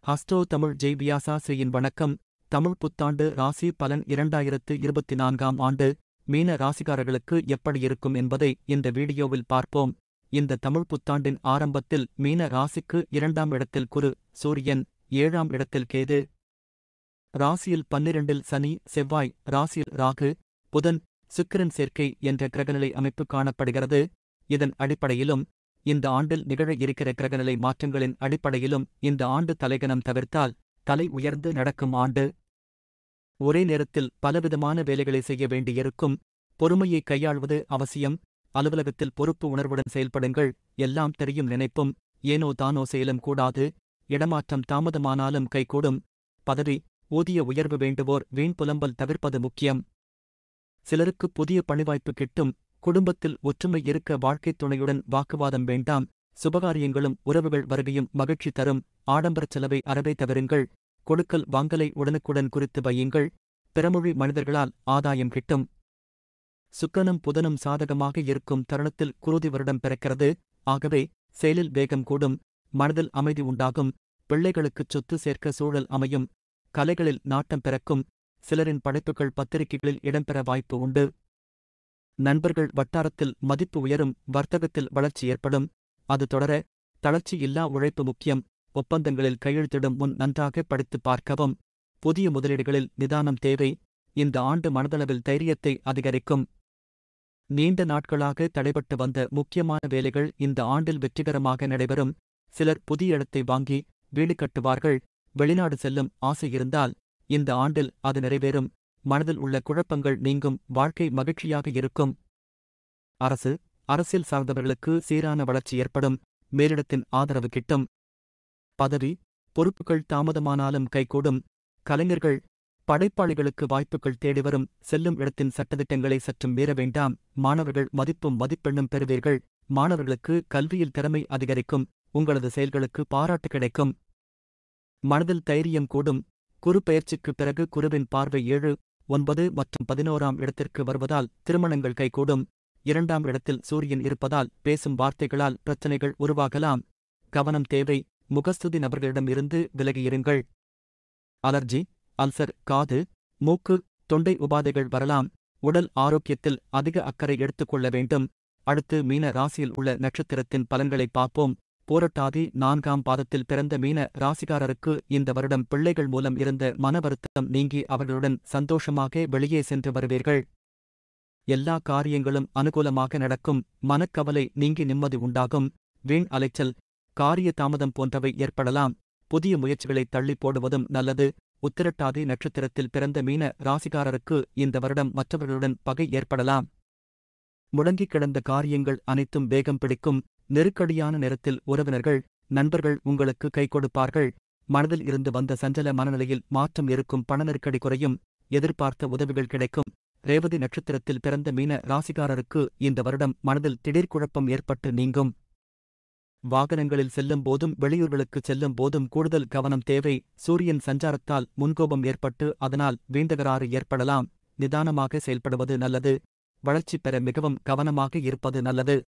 ஹஸ்டோ தமிழ் ஜெய் வியாசா ஸ்ரீயின் வணக்கம். தமிழ் புத்தாண்டு ராசி பலன் 2024ஆம் ஆண்டு மீன ராசிக்காரர்களுக்கு எப்படி இருக்கும் என்பதை இந்த வீடியோவில் பார்ப்போம். இந்த தமிழ் புத்தாண்டின் ஆரம்பத்தில் மீன ராசிக்கு 2ஆம் இடத்தில் குரு, சூரியன், 7ஆம் இடத்தில் கேது, ராசியில் 12இல் சனி, செவ்வாய், ராசியில் ராகு, புதன், சுக்கிரன் சேர்க்கை என்ற கிரகநிலை அமைப்பு காணப்படுகிறது. இதன் அடிப்படையிலும் இந்த ஆண்டில் நிகழ இருக்கிற கிரகநிலை மாற்றங்களின் அடிப்படையிலும் இந்த ஆண்டு தலைகணம் தவிர்த்தால் தலை உயர்ந்து நடக்கும் ஆண்டு. ஒரே நேரத்தில் பலவிதமான வேலைகளை செய்ய வேண்டியிருக்கும். பொறுமையை கையாள்வது அவசியம். அலுவலகத்தில் பொறுப்பு உணர்வுடன் செயல்படுங்கள். எல்லாம் தெரியும் நினைப்பும் ஏனோ தானோ செயலும் கூடாது. இடமாற்றம் தாமதமானாலும் கைகூடும். பதவி, ஊதிய உயர்வு வேண்டுவோர் வீண் புலம்பல் தவிர்ப்பது முக்கியம். சிலருக்கு புதிய பணிவாய்ப்பு கிட்டும். குடும்பத்தில் ஒற்றுமை இருக்க வாழ்க்கைத் துணையுடன் வாக்குவாதம் வேண்டாம். சுபகாரியங்களும் உறவுகள் வருகையும் மகிழ்ச்சி தரும். ஆடம்பரச் செலவை அறவே தவிருங்கள். கொடுக்கல் வாங்கலை உடனுக்குடன் குறித்து வையுங்கள். பிறமொழி மனிதர்களால் ஆதாயம் கிட்டும். சுக்கிரனும் புதனும் சாதகமாக இருக்கும் தருணத்தில் குருதி வருடம் பிறக்கிறது. ஆகவே செயலில் வேகம் கூடும். மனதில் அமைதி உண்டாகும். பிள்ளைகளுக்குச் சொத்து சேர்க்க சூழல் அமையும். கலைகளில் நாட்டம் பிறக்கும். சிலரின் படைப்புகள் பத்திரிகைகளில் இடம்பெற வாய்ப்பு உண்டு. நண்பர்கள் வட்டாரத்தில் மதிப்பு உயரும். வர்த்தகத்தில் வளர்ச்சி ஏற்படும். அது தொடர தளர்ச்சி இல்லா உழைப்பு முக்கியம். ஒப்பந்தங்களில் கையெழுத்திடும் முன் நன்றாக படித்துப் பார்க்கவும். புதிய முதலீடுகளில் நிதானம் தேவை. இந்த ஆண்டு மனதளவில் தைரியத்தை அதிகரிக்கும். நீண்ட நாட்களாக தடைபட்டு வந்த முக்கியமான வேலைகள் இந்த ஆண்டில் வெற்றிகரமாக நடைபெறும். சிலர் புதிய இடத்தை வாங்கி வீடு கட்டுவார்கள். வெளிநாடு செல்லும் ஆசை இருந்தால் இந்த ஆண்டில் அது நிறைவேறும். மனதில் உள்ள குழப்பங்கள் நீங்கும். வாழ்க்கை மகிழ்ச்சியாக இருக்கும். அரசியல் சார்ந்தவர்களுக்கு சீரான வளர்ச்சி ஏற்படும். மேலிடத்தின் ஆதரவு கிட்டும். பதவி, பொறுப்புகள் தாமதமானாலும் கைகூடும். கலைஞர்கள், படைப்பாளிகளுக்கு வாய்ப்புகள் தேடிவரும். செல்லும் இடத்தின் சட்டதிட்டங்களை சற்றும் மீற வேண்டாம். மாணவர்கள் மதிப்பும் மதிப்பெண்ணும் பெறுவீர்கள். மாணவர்களுக்கு கல்வியில் திறமை அதிகரிக்கும். உங்களது செயல்களுக்கு பாராட்டு கிடைக்கும். மனதில் தைரியம் கூடும். குரு பெயர்ச்சிக்குப் பிறகு குருவின் பார்வை 7, 9 மற்றும் 11ஆம் இடத்திற்கு வருவதால் திருமணங்கள் கைகூடும். 2ஆம் இடத்தில் சூரியன் இருப்பதால் பேசும் வார்த்தைகளால் பிரச்சனைகள் உருவாகலாம். கவனம் தேவை. முகஸ்துதி நபர்களிடம் இருந்து விலகியிருங்கள். அலர்ஜி, அல்சர், காது, மூக்கு, தொண்டை உபாதைகள் வரலாம். உடல் ஆரோக்கியத்தில் அதிக அக்கறை எடுத்துக்கொள்ள வேண்டும். அடுத்து மீன ராசியில் உள்ள நட்சத்திரத்தின் பலன்களை பார்ப்போம். பூரட்டாதி 4ஆம் பாதத்தில் பிறந்த மீன ராசிக்காரருக்கு இந்த வருடம் பிள்ளைகள் மூலம் இருந்த மன வருத்தம் நீங்கி அவர்களுடன் சந்தோஷமாக வெளியே சென்று வருவீர்கள். எல்லா காரியங்களும் அனுகூலமாக நடக்கும். மனக்கவலை நீங்கி நிம்மதி உண்டாகும். வீண் அலைச்சல், காரிய தாமதம் போன்றவை ஏற்படலாம். புதிய முயற்சிகளை தள்ளி போடுவதும் நல்லது. உத்திரட்டாதி நட்சத்திரத்தில் பிறந்த மீன ராசிக்காரருக்கு இந்த வருடம் மற்றவர்களுடன் பகை ஏற்படலாம். முடங்கிக் கிடந்த காரியங்கள் அனைத்தும் வேகம் பிடிக்கும். நெருக்கடியான நேரத்தில் உறவினர்கள், நண்பர்கள் உங்களுக்கு கை கொடுப்பார்கள். மனதில் இருந்து வந்த சஞ்சல மனநிலையில் மாற்றம் இருக்கும். பண நெருக்கடி குறையும். எதிர்பார்த்த உதவிகள் கிடைக்கும். ரேவதி நட்சத்திரத்தில் பிறந்த மீன ராசிக்காரருக்கு இந்த வருடம் மனதில் திடீர் குழப்பம் ஏற்பட்டு நீங்கும். வாகனங்களில் செல்லும் போதும் வெளியூர்களுக்குச் செல்லும் போதும் கூடுதல் கவனம் தேவை. சூரியன் சஞ்சாரத்தால் முன்கோபம் ஏற்பட்டு அதனால் வீண்தகராறு ஏற்படலாம். நிதானமாக செயல்படுவது நல்லது. வளர்ச்சி பெற மிகவும் கவனமாக இருப்பது நல்லது.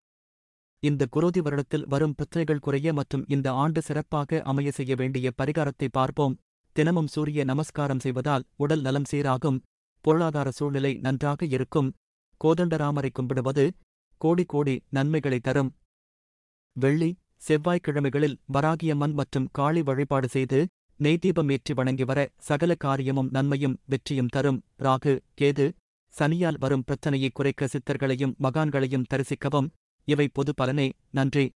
இந்த குரோதி வருடத்தில் வரும் பிரச்சனைகள் குறைய மற்றும் இந்த ஆண்டு சிறப்பாக அமைய செய்ய வேண்டிய பரிகாரத்தை பார்ப்போம். தினமும் சூரிய நமஸ்காரம் செய்வதால் உடல் நலம் சீராகும். பொருளாதார சூழ்நிலை நன்றாக இருக்கும். கோதண்டராமரை கும்பிடுவது கோடி கோடி நன்மைகளை தரும். வெள்ளி, செவ்வாய்க்கிழமைகளில் வராகியம்மன் மற்றும் காளி வழிபாடு செய்து நெய்தீபம் ஏற்றி வணங்கி வர சகல காரியமும் நன்மையும் வெற்றியும் தரும். ராகு, கேது, சனியால் வரும் பிரச்சனையை குறைக்க சித்தர்களையும் மகான்களையும் தரிசிக்கவும். இவை பொது பலனே. நன்றி.